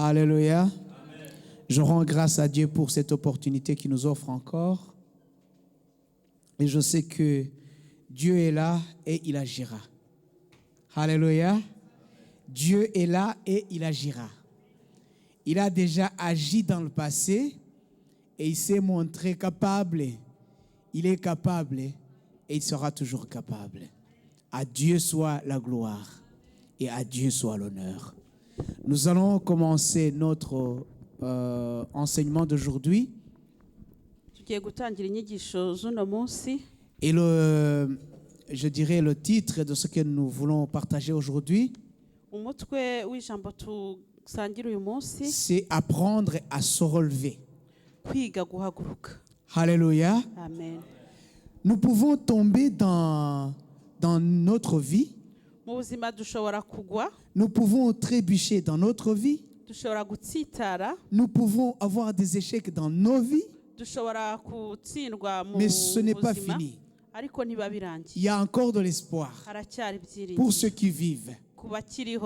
Alléluia. Amen. Je rends grâce à Dieu pour cette opportunité qu'il nous offre encore. Et je sais que Dieu est là et il agira. Alléluia. Dieu est là et il agira. Il a déjà agi dans le passé et il s'est montré capable. Il est capable et il sera toujours capable. À Dieu soit la gloire et à Dieu soit l'honneur. Nous allons commencer notre enseignement d'aujourd'hui. Et je dirais le titre de ce que nous voulons partager aujourd'hui, c'est apprendre à se relever. Alléluia. Amen. Nous pouvons tomber dans notre vie. Nous pouvons trébucher dans notre vie. Nous pouvons avoir des échecs dans nos vies. Mais ce n'est pas fini. Il y a encore de l'espoir pour ceux qui vivent.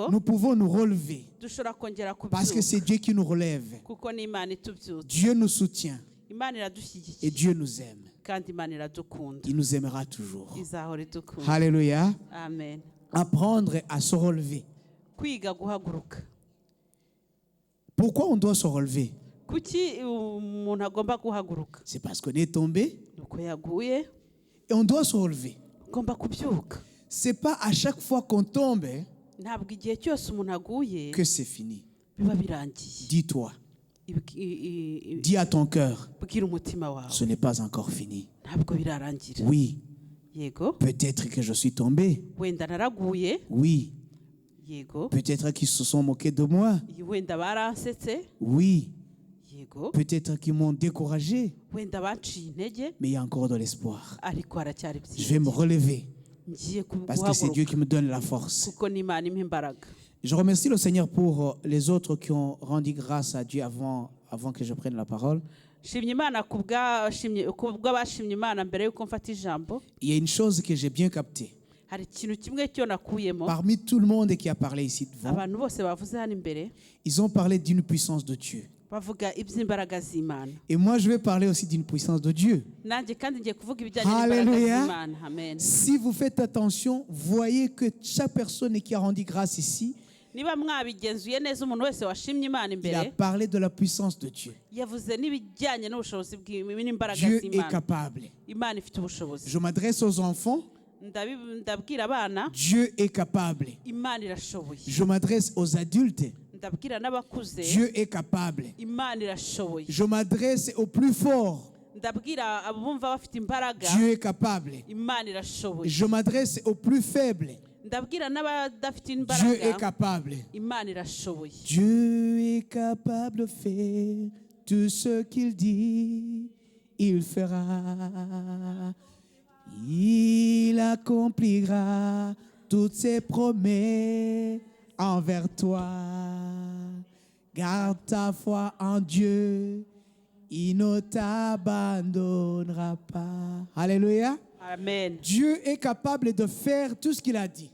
Nous pouvons nous relever parce que c'est Dieu qui nous relève. Dieu nous soutient et Dieu nous aime. Il nous aimera toujours. Alléluia. Amen. Apprendre à se relever. Pourquoi on doit se relever? C'est parce qu'on est tombé et on doit se relever. C'est pas à chaque fois qu'on tombe que c'est fini. Dis-toi, dis à ton cœur, ce n'est pas encore fini. Oui, peut-être que je suis tombé. Oui, peut-être qu'ils se sont moqués de moi. Oui, peut-être qu'ils m'ont découragé. Mais il y a encore de l'espoir. Je vais me relever parce que c'est Dieu qui me donne la force. Je remercie le Seigneur pour les autres qui ont rendu grâce à Dieu avant que je prenne la parole. Il y a une chose que j'ai bien captée. Parmi tout le monde qui a parlé ici devant, ils ont parlé d'une puissance de Dieu. Et moi, je vais parler aussi d'une puissance de Dieu. Alléluia. Si vous faites attention, voyez que chaque personne qui a rendu grâce ici, il a parlé de la puissance de Dieu. Dieu est capable. Je m'adresse aux enfants. Dieu est capable. Je m'adresse aux adultes. Dieu est capable. Je m'adresse aux plus forts. Dieu est capable. Je m'adresse aux plus faibles. Dieu est capable. Dieu est capable de faire tout ce qu'il dit, il fera. Il accomplira toutes ses promesses envers toi. Garde ta foi en Dieu, il ne t'abandonnera pas. Alléluia. Amen. Dieu est capable de faire tout ce qu'il a dit.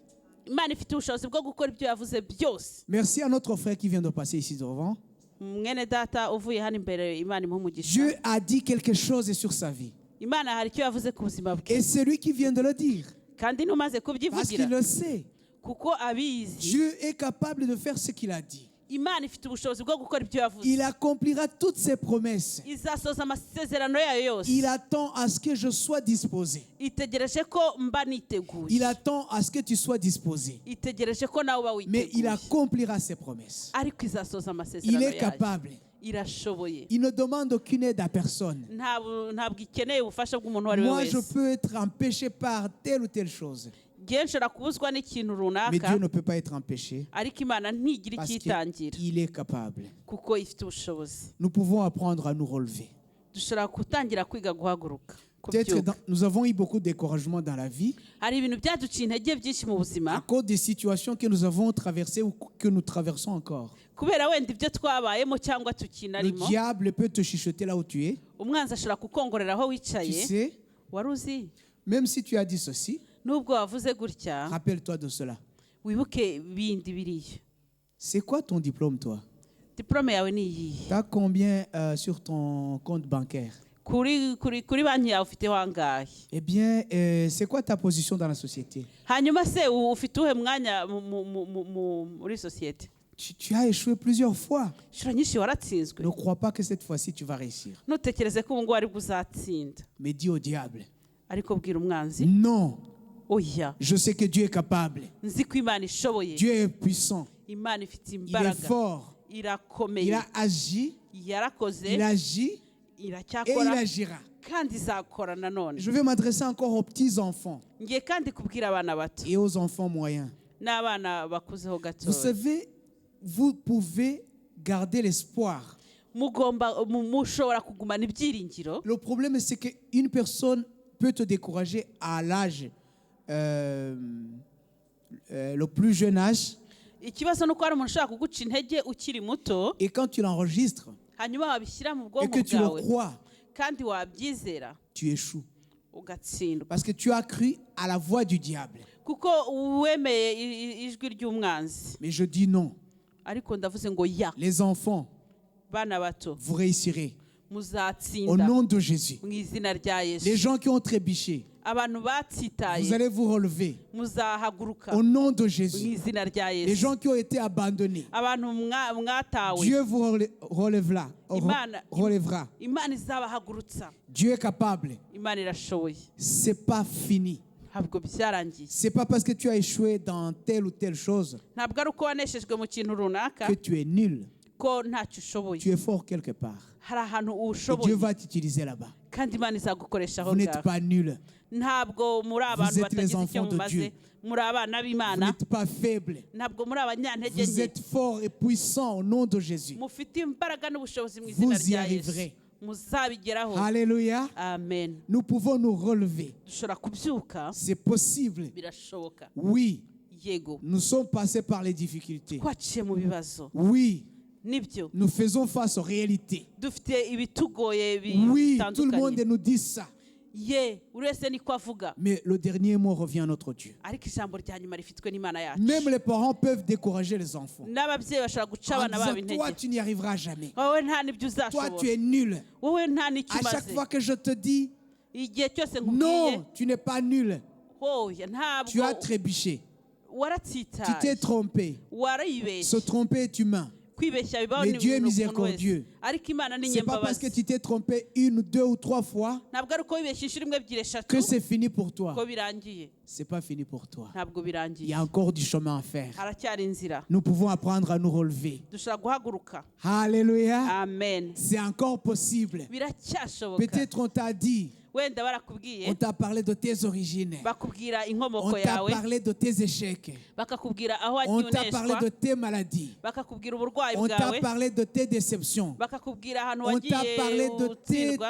Merci à notre frère qui vient de passer ici devant. Dieu a dit quelque chose sur sa vie. Et c'est lui qui vient de le dire. Parce qu'il le sait. Dieu est capable de faire ce qu'il a dit. Il accomplira toutes ses promesses. Il attend à ce que je sois disposé. Il attend à ce que tu sois disposé. Mais il accomplira ses promesses. Il est capable. Il ne demande aucune aide à personne. Moi, je peux être empêché par telle ou telle chose. Mais Dieu ne peut pas être empêché parce qu'il est capable. Nous pouvons apprendre à nous relever. Peut-être nous avons eu beaucoup de découragement dans la vie à cause des situations que nous avons traversées ou que nous traversons encore. Le diable peut te chuchoter là où tu es. Tu sais, même si tu as dit ceci, rappelle-toi de cela. C'est quoi ton diplôme, toi? diplome yawe ni iyihe? Tu as combien sur ton compte bancaire? Kuri banki yawe ufiteho angahe? Eh bien, c'est quoi ta position dans la société? Hanyuma se ufite uhe mwanya muri sosiyete? Tu as échoué plusieurs fois. Inshuro nyinshi waratsinzwe. Ne crois pas que cette fois-ci tu vas réussir. Ntutekereze ko ubu ngubu aribwo uzatsinda. Mais dis au diable. Ariko bwira umwanzi. Non. Oya. Je sais que Dieu est capable. Nzi ko Imana ishoboye. Dieu est puissant. Imana ifite Il est imbaraga. fort. Irakomeye. Il a agi. Yarakoze. Il agit. Et il Iracyakora. agira. Kandi izakora nanone. Je vais m'adresser encore aux petits enfants Ngiye kandi kubwira abana bato. et aux enfants moyens. N'abana bakuzeho Vous gatoya. savez, vous pouvez garder l'espoir. Mushobora kugumana ibyiringiro. Le problème, c'est qu'une personne peut te décourager à l'âge, le plus jeune âge. Ikibazo nuko hari umuntu ushaka kuguca intege ukiri muto. Et quand tu l'enregistres Hanyuma wabishyira mu et bwonko que tu le bwawe crois, kandi wabyizera tu échoues. ugatsindwa. Parce que tu as cru à la voix du diable. Kuko wemeye ijwi ry'umwanzi. Mais je dis non. Ariko ndavuze ngo ya. Les enfants, Bana bato vous réussirez. Au muzatsinda nom de Jésus. mu izina rya Les Yesu. gens qui ont trébuché, Abantu vous batsitaye allez vous relever. muzahaguruka Au nom de mu Jésus. izina rya Les Yesu. gens qui ont été abandonnés, Abantu mwatawe. Dieu vous relèvera. Imana izabahagurutsa. Dieu est capable. Imana irashoboye. C'est pas fini. Ntabwo byarangiye. C'est pas parce que tu as échoué dans telle ou telle chose Ntabwo ari uko waneshejwe mu kintu runaka que tu es nul. ko ntacyo ushoboye. Tu es fort quelque part. Hari ahantu Et ushoboye Dieu va t'utiliser là-bas. kandi Imana izagukoresha aho Vous n'êtes ngaho. pas nul. Ntabwo muri abantu Vous êtes les batagize icyo enfants de mumaze. Dieu. Muri abana Vous b'Imana. n'êtes pas faible. Ntabwo muri abanyantege Vous nke. êtes fort et puissant au nom de Jésus. Mufite imbaraga n'ubushobozi mu izina Vous y rya Yesu. arriverez. Muzabigeraho. Alléluia. Amen. Nous pouvons nous relever. Dushobora kubyuka. C'est possible. Birashoboka. Oui, Yego. nous sommes passés par les difficultés. Twaciye mu bibazo. Oui, Nibyo. nous faisons face aux réalités. Dufite ibitugoye Oui, tout le monde bitandukanye. nous dit ça. Ye, buri wese niko avuga. Mais le dernier mot revient à notre Dieu. Ariko ijambo rya nyuma rifitwe n'Imana yacu. Même les parents peuvent décourager les enfants. N'ababyeyi bashobora guca En abana babo disant, toi, intege. tu n'y arriveras jamais. Wowe nta n'ibyo Toi, tu uzashobora. es nul. Wowe nta n'icyo À chaque umaze. fois que je te dis, Igihe cyose nkubwiye, non, tu n'es pas nul. hoya Tu as ntabwo trébuché. Tu t'es waratsitaye. trompé. Se Warayibeshye. tromper est humain. Kwibeshya bibaho Mais ni Dieu est umuntu miséricordieux. wese. Ariko Imana ni C'est pas parce que nyembabazi. tu t'es trompé une, deux ou trois fois Ntabwo ari uko wibeshye inshuro imwe ebyiri eshatu que c'est fini pour toi. ko birangiye. C'est pas fini pour toi. Ntabwo Il birangiye. y a encore du chemin à faire. Haracyari inzira. Nous pouvons apprendre à nous relever. Dushobora guhaguruka. Alléluia. Amen. C'est encore possible. Biracyashoboka. Peut-être on t'a dit, Wenda barakubwiye on t'a parlé de tes origines. bakubwira On inkomoko t'a yawe, parlé de tes échecs. bakakubwira aho On wagiye t'a parlé uneshwa, de tes maladies. bakakubwira uburwayi On t'a bwawe, parlé de tes déceptions. bakakubwira ahantu On t'a wagiye parlé de utsindwa,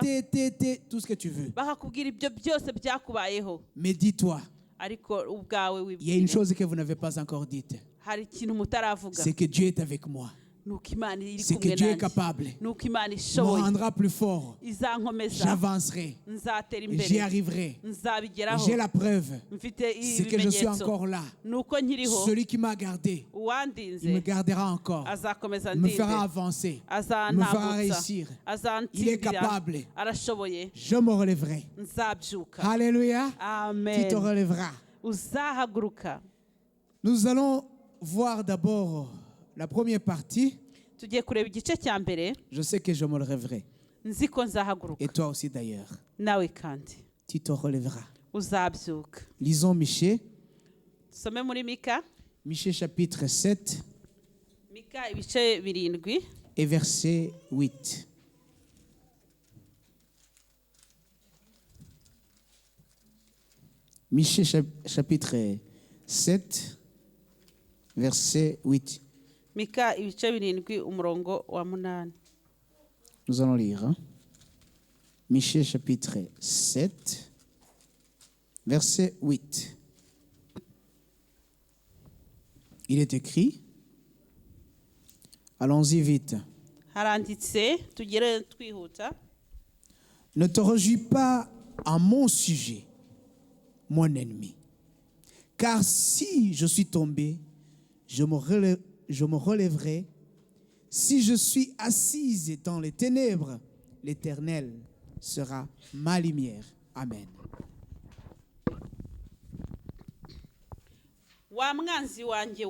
tout ce que tu veux. bakakubwira ibyo byose byakubayeho. Mais dis-toi, Ariko ubwawe il y a une wibwire, chose que vous n'avez pas encore dite. hari ikintu mutaravuga. C'est que Dieu est avec moi. Nuko Imana iri C'est que kumwe Dieu est nanjye. capable. Nuko Imana Me ishoboye. rendra plus fort. Izankomeza. J'avancerai. Nzatera J'y imbere. arriverai. Nzabigeraho. J'ai la preuve. Mfite C'est que je suis ibimenyetso. encore là. Nuko nkiriho. Celui qui m'a gardé, il me Uwandinze gardera encore. azakomeza Il me fera ndinde. avancer. Me fera Azantambutsa. réussir. Il est Azantsindira. capable. Arashoboye. Je me relèverai. Nzabyuka. Alléluia. Tu te Amen. relèveras. Uzahaguruka. Nous allons voir d'abord la première partie. Tugiye kureba igice cya mbere. Je sais que je me relèverai. Nzi ko nzahaguruka. Et toi aussi d'ailleurs. Nawe kandi. Tu te relèveras. Uzabyuka. Lisons Michée. Some muri Mika. Michée chapitre 7 Mika ibice 7 et verset 8. Michée chapitre 7 verset 8. Mika ibice 7 umurongo wa 8. Nous allons lire. Hein? Michée chapitre 7 verset 8. Il est écrit, allons-y vite. Haranditse tugere twihuta. Ne te réjouis pas à mon sujet, mon ennemi. Car si je suis tombé, je me relèverai. Si je suis assise dans les ténèbres, l'Éternel sera ma lumière. Amen. wa mwanzi wanjye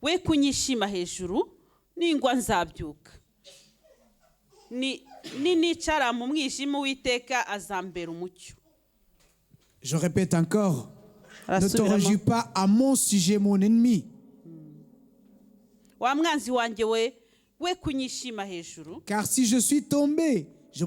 we kunyishima hejuru ningwa nzabyuka nicara mu mwijima w'iteka azambera umucyo. Je répète encore, ne te réjouis pas à mon sujet, mon ennemi. wa mwanzi wanjye we kunyishima hejuru, Car si je suis tombé, je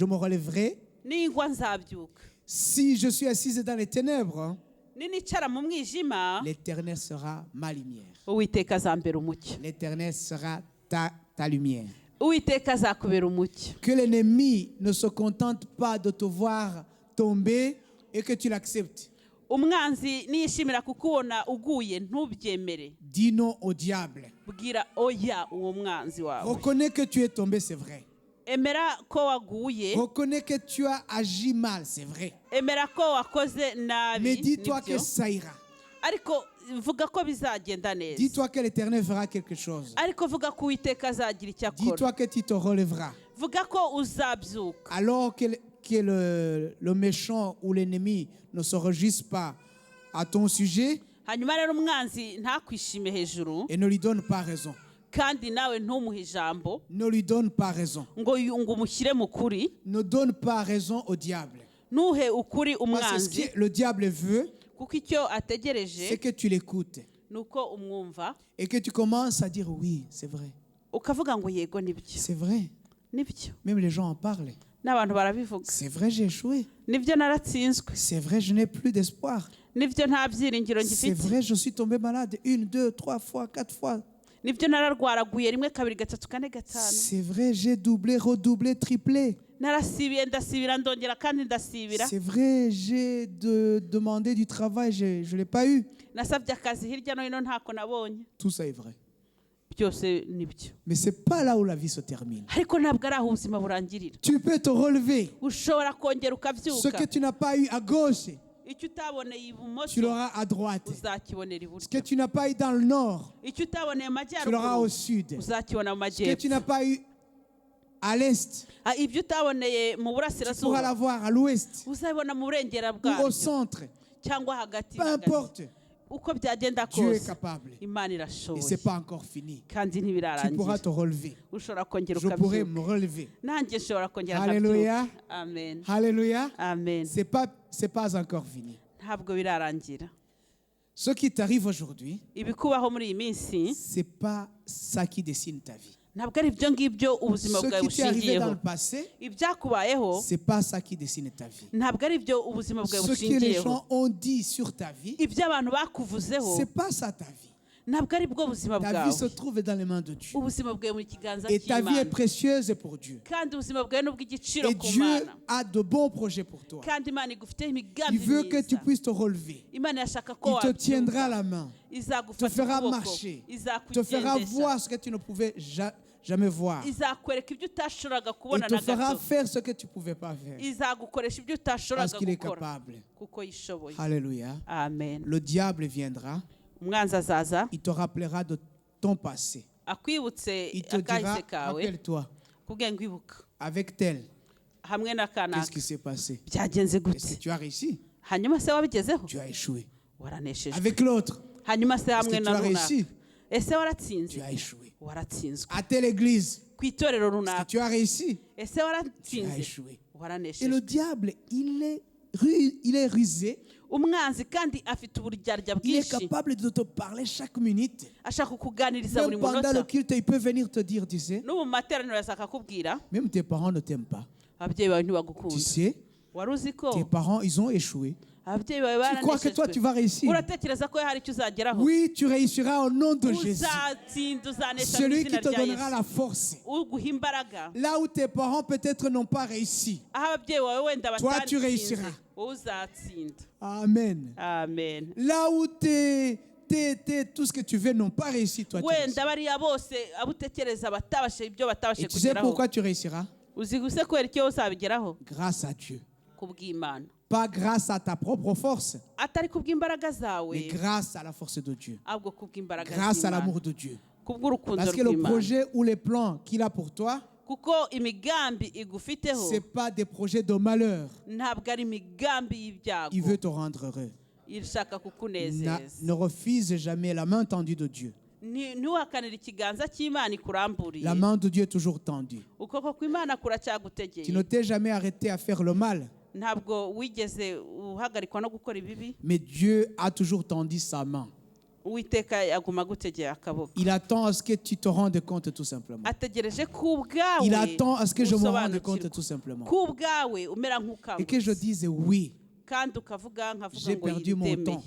me relèverai. ningwa nzabyuka. Si je suis assise dans les ténèbres, ninicara mu mwijima l'Éternel sera ma lumière. uwiteka azambera umucyo. L'Éternel sera ta lumière. uwiteka azakubera umucyo. Que l'ennemi ne se contente pas de te voir tomber et que tu l'acceptes. umwanzi niyishimira kukubona uguye ntubyemere. Dis non au diable. bwira oya uwo mwanzi wawe. Reconnais que tu es tombé, c'est vrai. emera ko waguye. Reconnais que tu as agi mal, c'est vrai. emera ko wakoze nabi. Mais dis-toi que nibyo. ça ira. ariko vuga ko bizagenda neza. Dis-toi que l'Éternel fera quelque chose. ariko vuga ko uwiteka azagira icyo akora. Dis-toi que tu te relèveras. vuga ko uzabyuka. Alors que le méchant ou l'ennemi ne se réjouisse pas à ton sujet hanyuma rero umwanzi ntakwishime hejuru et ne lui donne pas raison. kandi nawe ntumuhe ijambo Ne lui donne pas raison. ngo umushyire mu kuri. Ne donne pas raison au diable. ntuhe ukuri Parce que ce umwanzi, que le diable veut, kuko icyo c'est ategereje que tu l'écoutes ni uko umwumva et que tu commences à dire oui, c'est vrai. ukavuga ngo yego nibyo C'est vrai. nibyo. Même les gens en parlent. n'abantu barabivuga. C'est vrai, j'ai échoué. nibyo naratsinzwe. C'est vrai, je n'ai plus d'espoir. nibyo nta byiringiro C'est ngifite. vrai, je suis tombé malade 1, 2, 3 fois, 4 fois. nibyo nararwaraguye rimwe kabiri gatatu kane gatanu. C'est vrai, j'ai doublé, redoublé, triplé. narasibiye ndasibira ndongera kandi ndasibira. C'est vrai, j'ai demandé du travail, je ne l'ai pas eu. nasabye akazi hirya no hino ntako nabonye. Tout ça est vrai. byose nibyo. Mais ce n'est pas là où la vie se termine. ariko ntabwo ari aho ubuzima burangirira. Tu peux te relever. ushobora kongera Ce ukabyuka. que tu n'as pas eu à gauche, icyo utaboneye tu ibumoso l'auras à droite. uzakibonera Ce que iburyo. tu n'as pas eu dans le nord, icyo utaboneye mu tu l'auras au majyaruguru sud. uzakibona mu Ce que tu majyepfo. n'as pas eu à l'est, ibyo utaboneye mu tu pourras burasirazuba l'avoir à l'ouest uzabibona mu burengera ou au bwabyo centre. cyangwa hagati Peu na hagati. importe, uko byagenda Dieu est kose capable. imana Et irashoboye ce n'est pas encore fini. kandi Tu pourras ntibirarangira. te relever. ushobora kongera Je pourrai ukabyuka. me relever. nanjye nshobora kongera Alléluia. nkabyuka. amen Alléluia. amen. C'est pas encore fini. ntabwo birarangira. Ce qui t'arrive aujourd'hui, ibikubaho muri iyi minsi c'est pas ça qui dessine ta vie. ntabwo ari ibyo ngibyo ubuzima Ce bwawe qui t'est arrivé dans bushingiyeho. le passé, ibyakubayeho c'est pas ça qui dessine ta vie. ntabwo ari ibyo ubuzima bwawe Ce que les bushingiyeho. gens ont dit sur ta vie, ibyo abantu bakuvuzeho c'est pas ça ta vie. ntabwo ari bwo buzima Ta vie bwawe. se trouve dans les mains de Dieu. ubuzima bwawe mu kiganza Et ta vie est cy'imana précieuse pour Dieu. kandi ubuzima bwawe ni ubw'igiciro Et ku Dieu mana a de bons projets pour toi. kandi imana igufiteho Il imigambi veut que tu myiza. puisses te relever. imana irashaka ko Il te tiendra wabyumva, la main, te izagufata fera ukuboko, marcher, te fera izakugendesha, voir ce que tu ne pouvais jamais voir. izakwereka ibyo utashoboraga Il kubona te na fera gato, faire ce que tu ne pouvais pas faire. izagukoresha ibyo Parce utashoboraga qu'il est gukora capable. kuko yishoboye. Alléluia. amen. Le diable viendra, umwanzi azaza il te rappellera de ton passé. akwibutse Il te dira, akahise kawe rappelle-toi, kubwira ngo ibuka avec tel, hamwe na qu'est-ce kanaka qui s'est passé? byagenze Est-ce gute. que tu as réussi? hanyuma se wabigezeho Tu as échoué. waranesheje. Avec l'autre, hanyuma se est-ce hamwe que tu na as runaka réussi? ese Tu waratsinze as échoué. waratsinzwe. À telle église, ku itorero est-ce que runaka tu as réussi? ese Tu as waratsinze échoué. Et waranesheje. le diable, il est rusé. umwanzi kandi afite uburyarya Il est bwinshi, capable de te parler chaque minute. ashaka kukuganiriza buri Même pendant munota. le culte, il peut venir te dire, tu sais, no mu materaniro yashaka kubwira même tes parents ne t'aiment pas. ababyeyi bawe Tu ntibagukunda. sais, wari uzi ko tes parents, ils ont échoué. ababyeyi bawe Tu crois que toi, tu baraneshejwe? vas réussir? uratekereza ko hari icyo uzageraho? Oui, tu réussiras au nom de Jésus. uzatsinda, uzanesha mu Celui qui izina te rya donnera Yesu. la force. uguha imbaraga. Là où tes parents peut-être n'ont pas réussi. aho ababyeyi bawe wenda Toi, tu batatsinze, réussiras. wowe uzatsinda. Amen. amen. Là où tout ce que tu veux n'ont pas réussi, toi, tu réussis. wenda bariya bose abo utekereza batabashe ibyo batabashe Et tu sais kugeraho, pourquoi tu réussiras? uzi gusa kubera icyo uzabigeraho Grâce à Dieu. kubw'Imana, Pas grâce à ta propre force, atari kubw'imbaraga mais zawe grâce à la force de Dieu. ahubwo kubw'imbaraga Grâce à z'Imana, l'amour de Dieu. kubw'urukundo Parce que le rw'Imana projet ou les plans qu'il a pour toi, kuko imigambi igufiteho ce n'est pas des projets de malheur. ntabwo ari imigambi y'ibyago Il veut te rendre heureux. irashaka kukunezeza Ne refuse jamais la main tendue de Dieu. ntiwakanire ikiganza cy'Imana ikuramburiye La main de Dieu est toujours tendue. ukuboko kw'Imana kuracyagutegeye Tu ne t'es jamais arrêté à faire le mal, ntabwo wigeze uhagarikwa no gukora ibibi mais Dieu a toujours tendu sa main. uwiteka aguma agutegeye akaboko Il attend à ce que tu te rendes compte tout simplement. ategereje ko ubwawe Il attend à ce que je me rende compte usobanukirwa tout simplement. ko ubwawe umera Et que je nk'ukangutse dise oui, kandi ukavuga nkavuga J'ai ngo perdu mon yidemeye temps.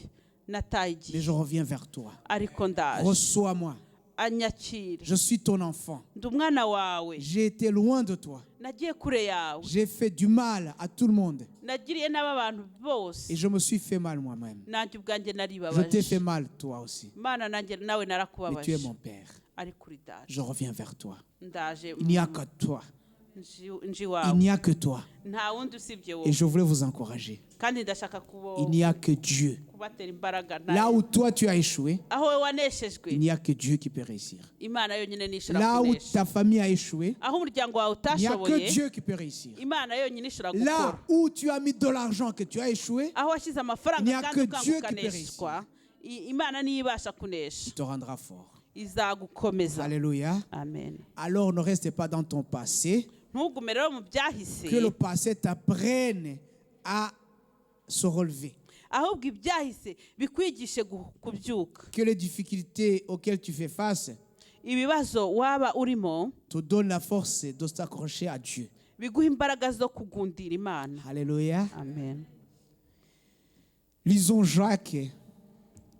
nataye mais igihe je reviens vers toi. ariko ndaje Reçois-moi. anyakira Je suis ton enfant. ndi umwana wawe J'ai été loin de toi. nagiye kure yawe J'ai fait du mal à tout le monde. nagiriye n'abantu bose Et je me suis fait mal moi-même. nanjye ubwanjye Je t'ai naribabaje fait mal toi aussi. mana nanjye nawe Mais tu es narakubabaje mon Père. ariko uri daje Je reviens vers toi. ndaje Il n'y a que toi. nji Il wawe n'y a que toi. nta wundi usibye Et wowe je voulais vous encourager. kandi ndashaka Il n'y a que Dieu. kubatera imbaraga Là où toi tu as échoué, aho wowe il waneshejwe n'y a que Dieu qui peut réussir. imana yonyine nishobora Là où kunesha ta famille a échoué, aho umuryango wawe il n'y a que utashoboye Dieu qui peut réussir. imana yonyine ishobora Là gukora où tu as mis de l'argent que tu as échoué, aho washyize Il n'y amafaranga a kandi que Dieu qui ukanga peut ukaneshwa imana niyo ibasha kunesha tu te rendras fort. izagukomeza Alléluia. amen Alors ne reste pas dans ton passé. ntugume rero mu byahise Que le passé t'apprenne à se relever. ahubwo ibyahise bikwigishe kubyuka Que les difficultés auxquelles tu fais face ibibazo waba urimo te donnent la force de t'accrocher à Dieu. biguha imbaraga zo kugundira imana Alléluia. amen Lisons Jacques.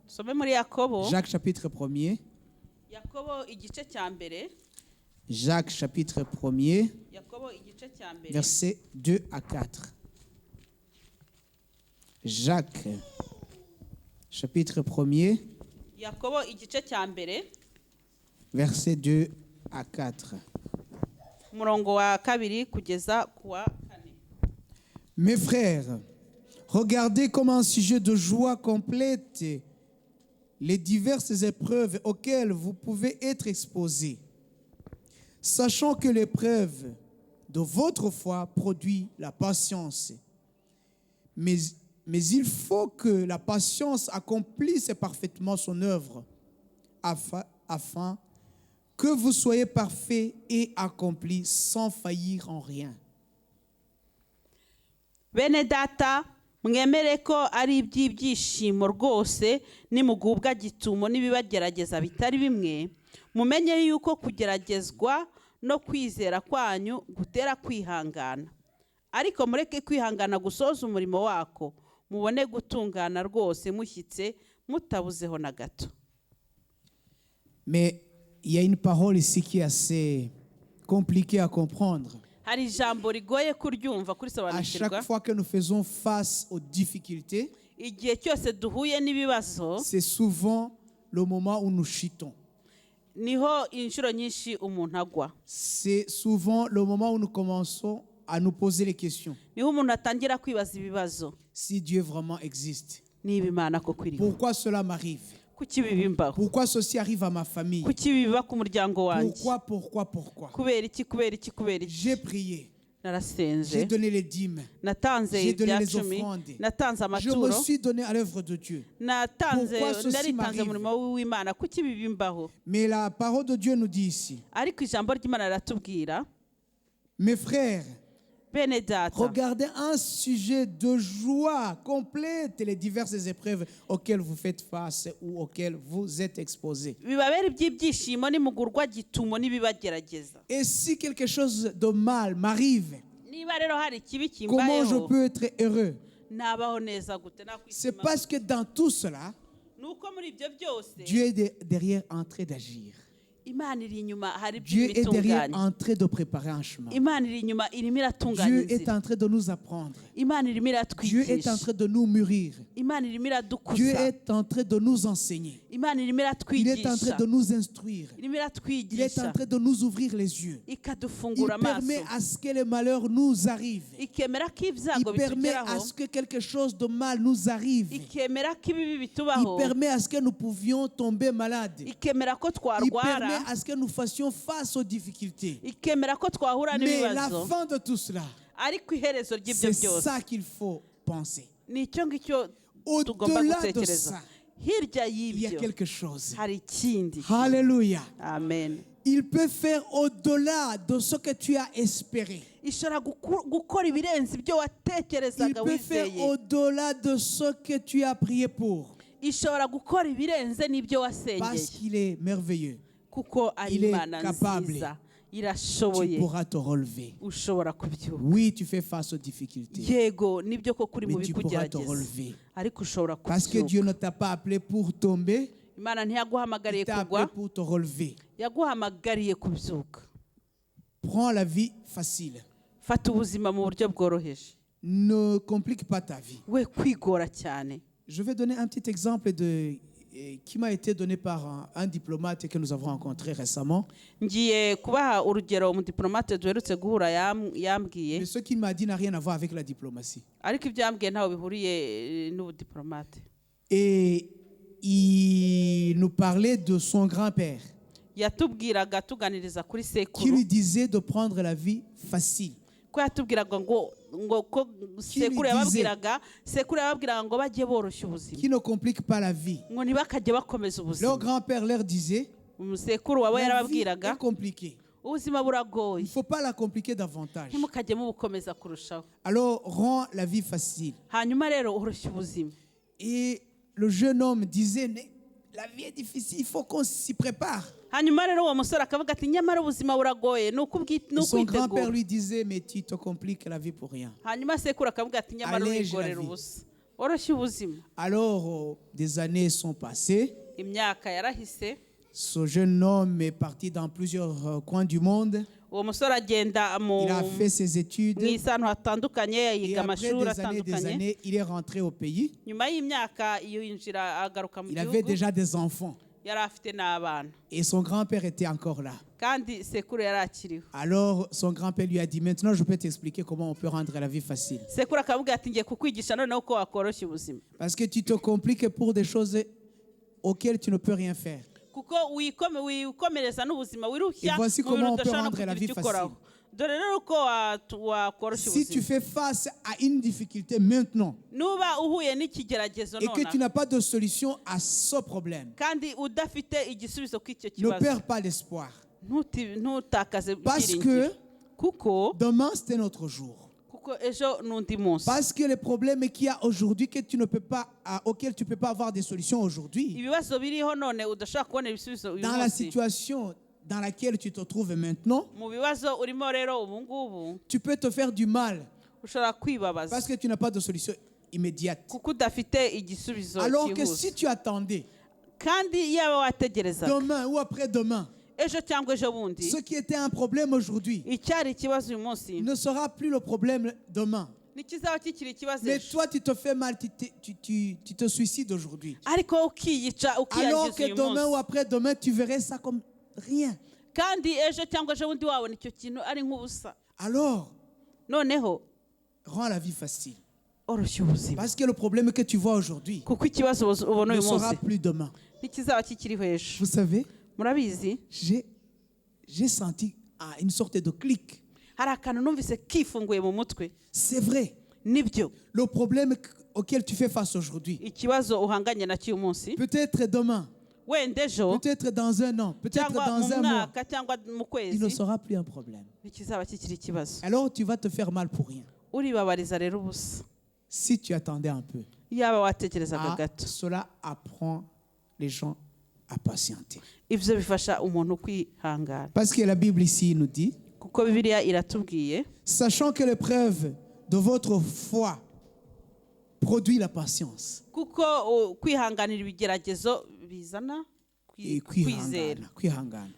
some muri yakobo Jacques chapitre 1er. yakobo igice cya mbere Jacques chapitre 1er, yakobo igice cya mbere versets 2 à 4. Jacques chapitre 1er, yakobo igice cya mbere versets 2 à 4. umurongo wa kabiri kugeza ku wa kane Mes frères, regardez comme un sujet de joie complète les diverses épreuves auxquelles vous pouvez être exposés, sachant que l'épreuve de votre foi produit la patience. Mais il faut que la patience accomplisse parfaitement son œuvre, afin que vous soyez parfaits et accomplis sans faillir en rien. bene data mwemere ko ari iby'ibyishimo rwose nimugubwa gitumo n'ibibagerageza bitari bimwe mumenye yuko kugeragezwa no kwizera kwanyu gutera kwihangana ariko mureke kwihangana gusoza umurimo wako mubone gutungana rwose mushyitse mutabuzeho na gato. Mais il y a une parole ici qui est assez compliquée à comprendre. hari ijambo rigoye kuryumva À kurisobanukirwa chaque fois que nous faisons face aux difficultés, igihe cyose duhuye n'ibibazo c'est souvent le moment où nous chutons. niho inshuro nyinshi umuntu agwa C'est souvent le moment où nous commençons à nous poser les questions. niho umuntu atangira kwibaza ibibazo Si Dieu vraiment existe, niba imana koko iriho pourquoi cela m'arrive? kuki ibi bimbaho Pourquoi ceci arrive à ma famille? kuki ibi biba ku muryango wanjye Pourquoi? kubera iki J'ai prié, narasenze j'ai donné les dîmes, natanze j'ai donné ibya les cumi offrandes. natanze je amaturo me suis donné à l'œuvre de Dieu. Pourquoi ceci naritanze m'arrive? umurimo w'imana kuki ibi bimbaho Mais la parole de Dieu nous dit ici, ariko ijambo ry'imana riratubwira mes frères, bene data regardez un sujet de joie complète les diverses épreuves auxquelles vous faites face ou auxquelles vous êtes exposés. bibabera iby'ibyishimo nimugurwa gitumo n'ibibagerageza Et si quelque chose de mal m'arrive, niba rero hari ikibi comment je kimbayeho peux être heureux? nabaho neza gute C'est nakwishima parce que dans tout cela, nuko muri ibyo byose Dieu est derrière en train d'agir. imana iri inyuma hari Dieu est derrière iby'ibitunganye en train de préparer un chemin. imana iri inyuma irimo iratunganya Dieu est inzira en train de nous apprendre. imana irimo Dieu est en iratwigisha train de nous mûrir. imana irimo Dieu iradukuza est en train de nous enseigner. imana irimo Il est en train iratwigisha de nous instruire. irimo Il est en iratwigisha train de nous ouvrir les yeux. Il ikadufungura permet amaso à ce que les malheurs nous arrivent. ikemera ko Il ibyago permet à bitugeraho ce que quelque chose de mal nous arrive. ikemera ko ibibi Il bitubaho permet à ce que nous pouvions tomber malades. ikemera ko Il twarwara permet à ce que nous fassions face aux difficultés. ikemera ko twahura Mais la n'ibibazo fin de tout cela, ariko iherezo ry'ibyo c'est byose ça qu'il faut penser. ni icyo ngicyo tugomba Au-delà de gutekereza ça, hirya il y a y'ibyo quelque chose. hari ikindi Alléluia. amen Il peut faire au-delà de ce que tu as espéré. ishobora gukora ibirenze ibyo Il watekerezaga peut faire wizeye au-delà de ce que tu as prié pour. ishobora gukora ibirenze n'ibyo Parce wasengeye qu'il est merveilleux. kuko ari Il est imana capable. nziza Tu irashoboye pourras te relever. ushobora kubyuka Oui, tu fais face aux difficultés. yego nibyo koko uri mu Mais tu pourras te bikugerageza relever. ariko ushobora Parce que Dieu kubyuka ne t'a pas appelé pour tomber. imana ntiyaguhamagariye Il t'a kugwa appelé pour te relever. yaguhamagariye kubyuka Prends la vie facile. fata ubuzima mu buryo bworoheje Ne complique pas ta vie. we kwigora cyane Je vais donner un petit exemple qui m'a été donné par un diplomate que nous avons rencontré récemment. ngiye kubaha urugero umudiplomate duherutse guhura yambwiye Mais ce qu'il m'a dit n'a rien à voir avec la diplomatie. ariko ibyo yambwiye ntaho bihuriye n'ubudiplomate Et il nous parlait de son grand-père yatubwiraga tuganiriza kuri qui sekuru lui disait de prendre la vie facile. ko yatubwiraga ngo ko sekuru yababwiraga ngo bajye boroshya ubuzima Qui ne complique pas la vie. ngo ntibakajye bakomeza Leur ubuzima grand-père leur disait, umusekuru wabo la vie yarababwiraga est compliquée. ubuzima Il buragoye ne faut pas la compliquer davantage. ntimukajye mubukomeza kurushaho Alors, rends la vie facile. hanyuma rero oroshya ubuzima Et le jeune homme disait, mais la vie est difficile, il faut qu'on s'y prépare. hanyuma rero uwo musore akavuga ati nyamara ubuzima buragoye ni Et son grand-père ukwitegura lui disait, mais tu te compliques la vie pour rien. hanyuma sekuru akavuga ati nyamara Allège la urigorera vie. ubusa oroshya ubuzima Alors, des années sont passées. imyaka yarahise Ce jeune homme est parti dans plusieurs coins du monde. uwo musore agenda Il a fait ses études. mu isi ahantu hatandukanye Et yiga après amashuri des atandukanye années, il est rentré au pays. nyuma y'imyaka iyo yinjira agaruka mu Il avait gihugu déjà des enfants. yari afite n'abana Et son grand-père était encore là. kandi sekuru yari akiriho Alors, son grand-père lui a dit, maintenant, je peux t'expliquer comment on peut rendre la vie facile. sekuru akavuga ati ngiye kukwigisha noneho uko wakoroshya ubuzima Parce que tu te compliques pour des choses auxquelles tu ne peux rien faire. kuko wikomereza n'ubuzima wirushya Et voici mu bintu comment on peut udashobora no rendre la kugira vie icyo ukoraho dore rero uko wakoroshya Si tu ubuzima fais face à une difficulté maintenant nuba uhuye n'ikigeragezo et que tu nonaha n'as pas de solution à ce problème, kandi udafite igisubizo k'icyo ne kibazo perds pas l'espoir. ntutakaze Parce ibyiringiro que kuko demain, c'est un autre jour. ejo n'undi munsi Parce que les problèmes qu'il y a aujourd'hui, que tu ne peux pas, auxquels tu ne peux pas avoir des solutions aujourd'hui, ibibazo biriho none udashobora kubona ibisubizo uyu dans la munsi situation dans laquelle tu te trouves maintenant, mu bibazo urimo rero ubu ngubu tu peux te faire du mal ushobora kwibabaza parce que tu n'as pas de solution immédiate. kuko udafite igisubizo Alors que cyihuse si tu attendais kandi yaba wategerezaga demain ou après-demain, ejo cyangwa ejo bundi ce qui était un problème aujourd'hui icyari ikibazo uyu munsi ne sera plus le problème demain. ntikizaba kikiri ikibazo Mais ejo toi, tu te fais mal, tu te suicides aujourd'hui. ariko ukiyica Alors ukiyangiza que uyu demain ou munsi après-demain, tu verrais ça comme rien. kandi ejo cyangwa ejo bundi wabona icyo kintu ari nk'ubusa Alors, noneho rends la vie facile. oroshya ubuzima Parce que le problème que tu vois aujourd'hui kuko ikibazo ubona ne uyu munsi sera plus demain. ntikizaba kikiriho ejo Vous savez, murabizi j'ai senti une sorte de clic. hari akantu numvise kifunguye mu mutwe C'est vrai. nibyo Le problème auquel tu fais face aujourd'hui, ikibazo uhanganye nacyo uyu munsi peut-être demain, wenda ejo peut-être dans un an, peut-être cyangwa dans mu un mois, mwaka cyangwa mu il ne kwezi sera plus un problème. ntikizaba kikiri ikibazo Alors tu vas te faire mal pour rien. uribabariza rero ubusa Si tu attendais un peu, yaba watekerezaga gato cela apprend les gens à patienter. ibyo bifasha umuntu kwihangana Parce que la Bible ici nous dit, kuko bibiliya iratubwiye sachant que l'épreuve de votre foi produit la patience. kuko kwihanganira ibigeragezo bizana kwizera Kwihangana.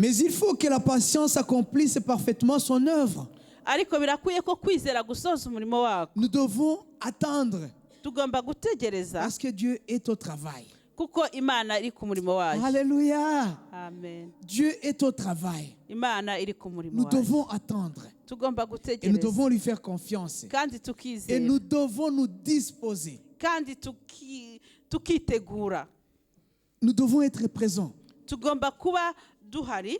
Mais il faut que la patience accomplisse parfaitement son œuvre. ariko birakwiye ko kwizera gusoza umurimo wako. Nous devons attendre Tugomba gutegereza parce que Dieu est au travail. kuko Imana iri ku murimo wayo. Alléluia. Amen. Dieu est au travail. Imana iri ku murimo Nous wayo. devons attendre Tugomba et nous gutegereza devons lui faire confiance. kandi Et tukizera nous devons nous disposer. kandi tukitegura. Nous devons être présents Tugomba kuba duhari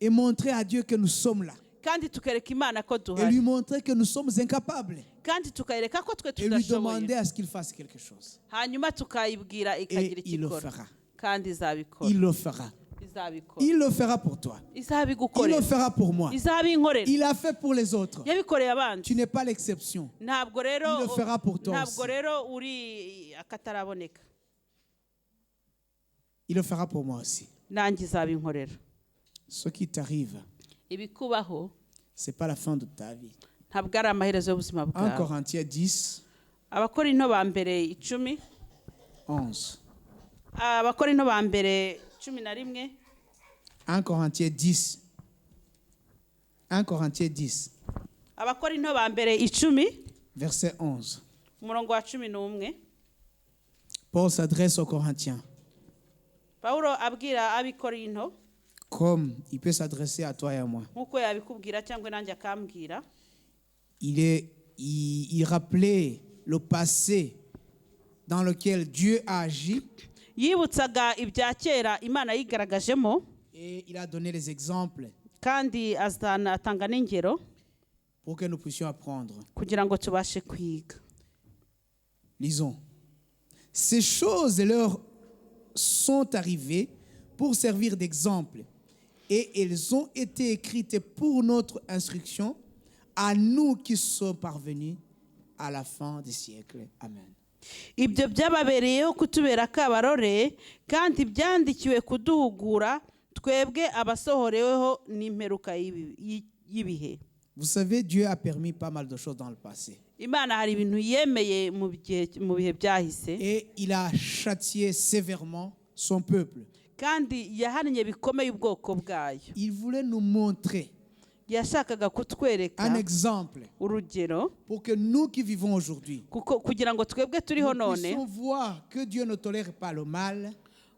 et montrer à Dieu que nous sommes là. kandi tukereka Imana ko Et lui duhari montrer que nous sommes incapables. kandi tukayereka ko twe Et lui tudashoboye, demander à ce qu'il fasse quelque chose. hanyuma tukayibwira ikagira Et il le ikikora fera. kandi izabikora. Il le fera. Izabikora. Il le fera pour toi. Il Izabigukorera. le fera pour moi. Izabinkorera. Il l'a fait pour les autres. Yabikoreye abandi. Tu n'es pas l'exception. Ntabwo rero Il le fera pour toi ntabwo aussi. rero uri akataraboneka. Il le fera pour moi aussi. Nanjye izabinkorera. Ce qui t'arrive, Ibikubaho ce n'est pas la fin de ta vie. ntabwo ari amaherezo y'ubuzima 1 bwawe. Corinthiens 10, Abakorinto ba mbere 10. 11. Abakorinto ba mbere 11. 1 Corinthiens 10. 1 Corinthiens 10, Abakorinto ba mbere 10 verset 11. umurongo wa 11. Paul s'adresse aux Corinthiens Paulo abwira abikorinto comme il peut s'adresser à toi et à moi. nkuko yabikubwira cyangwa nanjye akambwira. Il rappelait le passé dans lequel Dieu a agi Yibutsaga ibya kera Imana yigaragajemo et il a donné les exemples kandi atanga n'ingero pour que nous puissions apprendre. kugira ngo tubashe kwiga. Lisons. Ces choses leur sont arrivées pour servir d'exemple et elles ont été écrites pour notre instruction à nous qui sommes parvenus à la fin des siècles. Amen. Ibyo byababereyeho kutubera akabarore kandi byandikiwe kuduhugura twebwe abasohoreweho n'imperuka y'ibihe. Vous savez, Dieu a permis pas mal de choses dans le passé. Imana hari ibintu yemeye mu bihe byahise Et il a châtié sévèrement son peuple. kandi yahannye bikomeye ubwoko bwayo. Il voulait nous montrer Yashakaga kutwereka un exemple urugero pour que nous qui vivons aujourd'hui, kugira ngo twebwe turiho nous none, puissions voir que Dieu ne tolère pas le mal,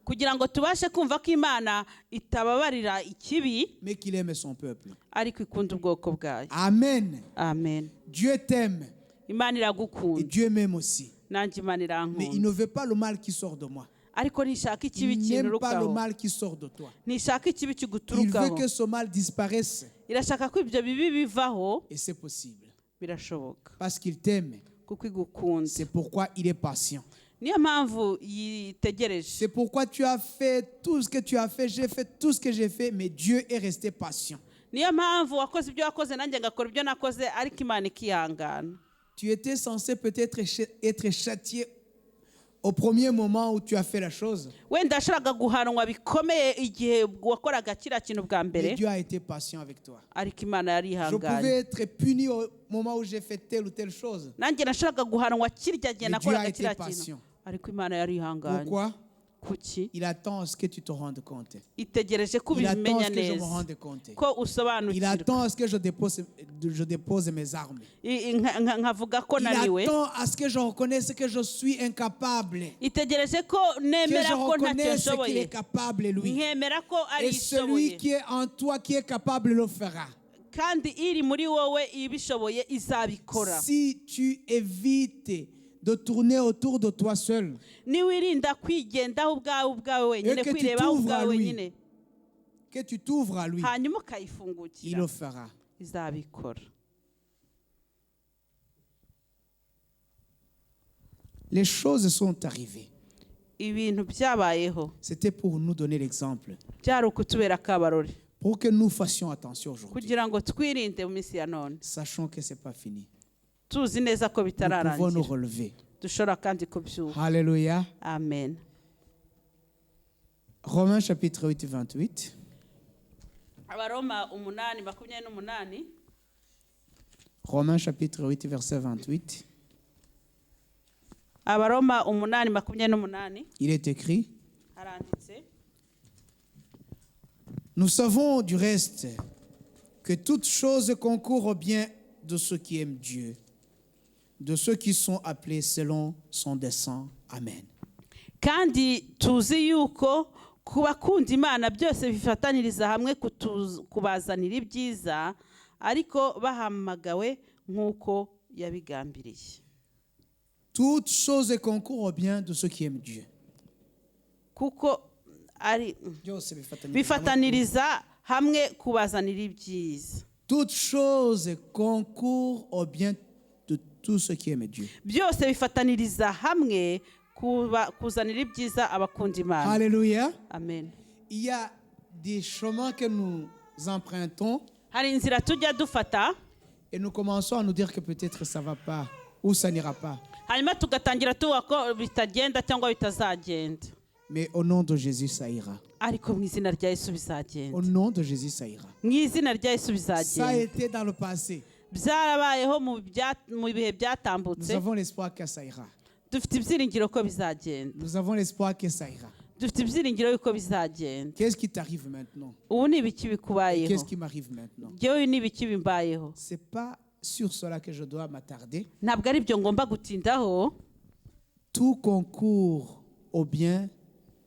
kugira ngo tubashe kumva ko Imana itababarira ikibi mais qu'il aime son peuple. ariko ikunda ubwoko bwayo. Amen. Amen. Dieu t'aime Imana et iragukunda Dieu m'aime aussi. nanjye Imana Mais il irankunda ne veut pas le mal qui sort de moi. ariko ntishaka ikibi Il n'aime pas le kinurukaho, mal qui sort de toi. ntishaka ikibi Il veut kiguturukaho. que ce mal disparaisse. Irashaka ko ibyo bibi bivaho. Et c'est possible. Birashoboka Parce qu'il t'aime. kuko igukunda. C'est pourquoi il est patient. Niyo mpamvu yitegereje. C'est pourquoi tu as fait tout ce que tu as fait. J'ai fait tout ce que j'ai fait. Mais Dieu est resté patient. Niyo mpamvu wakoze ibyo wakoze nanjye ngakora ibyo nakoze ariko Imana ikihangana. Tu étais censé peut-être être châtié au premier moment où tu as fait la chose. Wenda ashobora guhanwa bikomeye igihe wakoraga kiriya kintu bwa Mais mbere Dieu a été patient avec toi. ariko Imana Je yarihanganye. pouvais être puni au moment où j'ai fait telle ou telle chose. Nanjye nashoboraga guhanwa kirya gihe Mais Dieu a nakoraga été kiriya patient. kintu ariko Imana yarihanganye. Pourquoi? Kuki? Il attend à ce que tu te rendes compte. Itegereje ko Il attend à ubimenya ce que je me neza, rende compte. ko Il usobanukirwa. attend à ce que je dépose mes armes. Nkavuga ko Il naniwe. attend à ce que je reconnaisse que je suis incapable. Itegereje ko Que nemera je ko ntacyo reconnaisse qu'il nshoboye. est capable, lui. Nkemera ko ari Et celui ishoboye. qui est en toi, qui est capable, le fera. Kandi iri muri wowe ibishoboye izabikora. Si tu évites de tourner autour de toi seul, Niwirinda kwigendaho ubwawe wenyine, Et que tu kwirebaho t'ouvres à ubwawe lui. wenyine, que tu t'ouvres à lui, hanyuma il ukayifungukira, le fera. izabikora. Les choses sont arrivées. Ibintu byabayeho C'était pour nous donner l'exemple. byari ukutubera akabarore Pour que nous fassions attention aujourd'hui. kugira ngo twirinde mu minsi ya none. Sachant que ce n'est pas fini. Tuzi neza ko Nous pouvons nous bitararangira, relever. dushobora kandi kubyuka. Alléluia. Amen. Romains chapitre 8, 28. Abaroma 8:28. Romains chapitre 8, verset 28. Abaroma 8:28 Il est écrit, haranditse, Nous savons du reste que toute chose concourt au bien de ceux qui aiment Dieu, de ceux qui sont appelés selon son dessein. Amen. kandi tuzi yuko ku bakunda imana byose bifataniriza hamwe kubazanira ibyiza ariko bahamagawe nk'uko yabigambiriye. Toute chose concourt au bien de ceux qui aiment Dieu. Kuko ari bifataniriza hamwe kubazanira ibyiza. Toute chose concourt au bien de tous ceux qui aiment Dieu. Byose bifataniriza hamwe kuzanira ibyiza abakunda imana. Alléluia. Amen. Il y a des chemins que nous empruntons Hari inzira tujya dufata et nous commençons à nous dire que peut-être ça va pas ou ça n'ira pas. hanyuma tugatangira tuvuga ko bitagenda cyangwa bitazagenda. Mais au nom de Jésus, ça ira. Ariko mu izina rya Yesu bizagenda. Au nom de Jésus, ça ira. Mu izina rya Yesu Ça a bizagenda. été dans le passé. Byarabayeho mu bihe Nous byatambutse. avons l'espoir que ça ira. Dufite ibyiringiro ko bizagenda. Nous avons l'espoir que ça ira. Dufite ibyiringiro yuko bizagenda. Qu'est-ce qui t'arrive maintenant? Ubu ni ibiki Qu'est-ce bikubayeho? qui m'arrive maintenant? Yewe ni ibiki bimbayeho? C'est pas sur cela que je dois m'attarder. Ntabwo ari byo ngomba gutindaho. Tout concourt au bien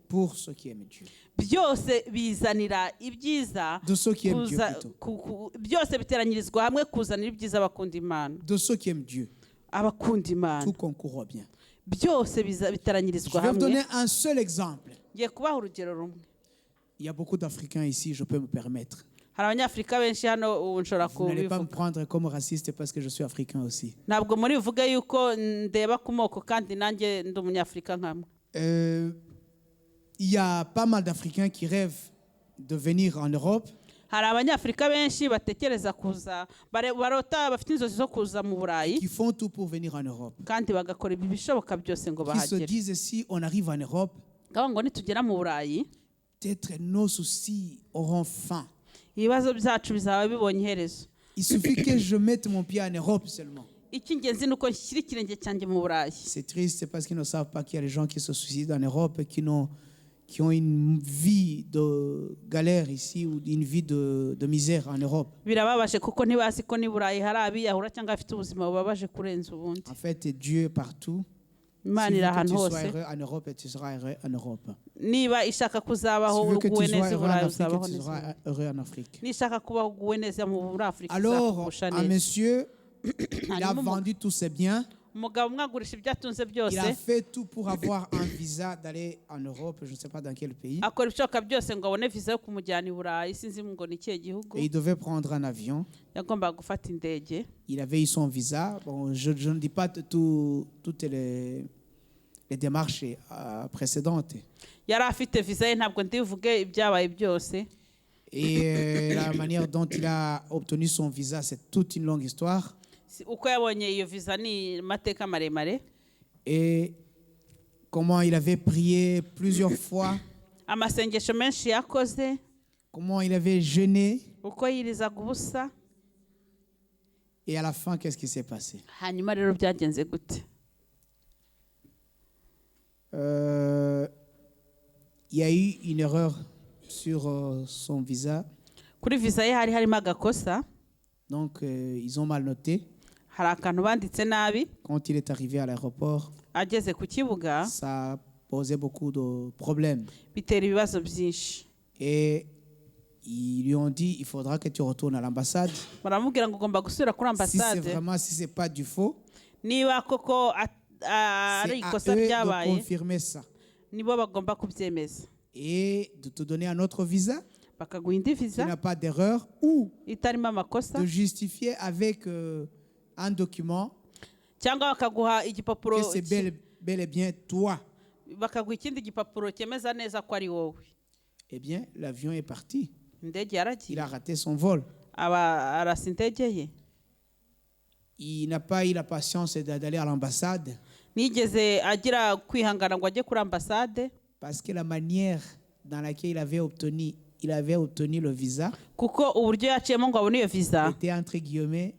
pour ceux qui aiment Dieu. Byose bizanira ibyiza. De ceux qui aiment Dieu plutôt. Byose biteranyirizwa hamwe kuzanira ibyiza abakunda Imana. De ceux qui aiment Dieu. Abakunda Imana. Tout concourt au bien. Byose Je biteranyirizwa vais vous donner hamwe. un seul exemple. Ngiye kubaha urugero rumwe. Il y a beaucoup d'Africains ici, je peux me permettre. Hari abanyafurika benshi hano nshobora Vous n'allez pas me kubivuga. prendre comme raciste parce que je suis africain aussi. Ntabwo muri buvuge yuko ndeba ku moko kandi nanjye ndi umunyafurika nkamwe. Il y a pas mal d'Africains qui rêvent de venir en Europe. Hari abanyafurika benshi batekereza kuza barota bafite inzozi zo kuza mu Burayi Qui font tout pour venir en Europe. kandi bagakora ibishoboka byose ngo Qui se bahagere. disent si on arrive en Europe, Ngaho ngo nitugera mu Burayi peut-être nos soucis auront fin. ibibazo byacu bizaba bibonye iherezo. Il suffit que je mette mon pied en Europe seulement. Icy'ingenzi ni uko nshyira ikirenge cyanjye mu Burayi. C'est triste parce qu'ils ne savent pas qu'il y a des gens qui se suicident en Europe et qui ont une vie de galère ici ou une vie de misère en Europe. Birababaje kuko ntibazi ko ni Burayi hari abiyahura cyangwa afite ubuzima bubabaje kurenza ubundi. En fait, Dieu est partout. Imana Si iri veut que ahantu tu sois hose. heureux en Europe, tu seras heureux en Europe. Niba ishaka kuzabaho Si veut que uguwe tu sois neza i heureux en Burayi Afrique, uzabaho tu neza. seras heureux en Afrique. Nishaka kuba uguwe neza muri Afurika Alors, uzakugusha un neza. monsieur, il a Hanyuma vendu tous ses biens. umugabo umwe agurisha ibyo atunze Il byose a fait tout pour avoir un visa d'aller en Europe, je ne sais pas dans quel pays. akora ibishoboka byose ngo abone viza yo kumujyana i Burayi sinzi ngo ni ikihe gihugu. Et il devait prendre un avion. Yagombaga gufata indege. Il avait eu son visa. Bon, je ne dis pas toutes les démarches précédentes. Yari afite viza ye ntabwo ndivuge ibyabaye byose. Et la manière dont il a obtenu son visa, c'est toute une longue histoire. Uko yabonye iyo viza ni amateka maremare. Et comment il avait prié plusieurs fois. Amasengesho menshi yakoze. Comment il avait jeûné. Uko yirizaga ubusa. Et à la fin, qu'est-ce qui s'est passé? Hanyuma rero byagenze gute? Il y a eu une erreur sur son visa. Kuri viza ye hari harimo agakosa. Donc, ils ont mal noté. Hari akantu banditse nabi. Quand il est arrivé à l'aéroport, Ageze ku kibuga ça a posé beaucoup de problèmes. bitera ibibazo byinshi. Et ils lui ont dit, il faudra que tu retournes à l'ambassade. Baramubwira ngo ugomba gusubira kuri ambasade. Si c'est pas du faux, Niba koko ari c'est à ikosa eux de ryabaye confirmer ça. nibo bagomba kubyemeza. Et de te donner un autre visa Bakaguha indi qui viza n'a pas d'erreur ou itarimo amakosa de justifier avec un document cyangwa bakaguha igipapuro que c'est bel et bien toi. bakaguha ikindi gipapuro cyemeza neza ko ari wowe. Eh bien, l'avion est parti. Indege Il yaragiye a raté son vol. arasa indege ye. Il n'a pas eu la patience d'aller à l'ambassade Nigeze agira kwihangana ngo ajye kuri ambasade parce que la manière dans laquelle il avait obtenu le visa kuko uburyo yaciyemo ngo abone iyo viza. était entre guillemets,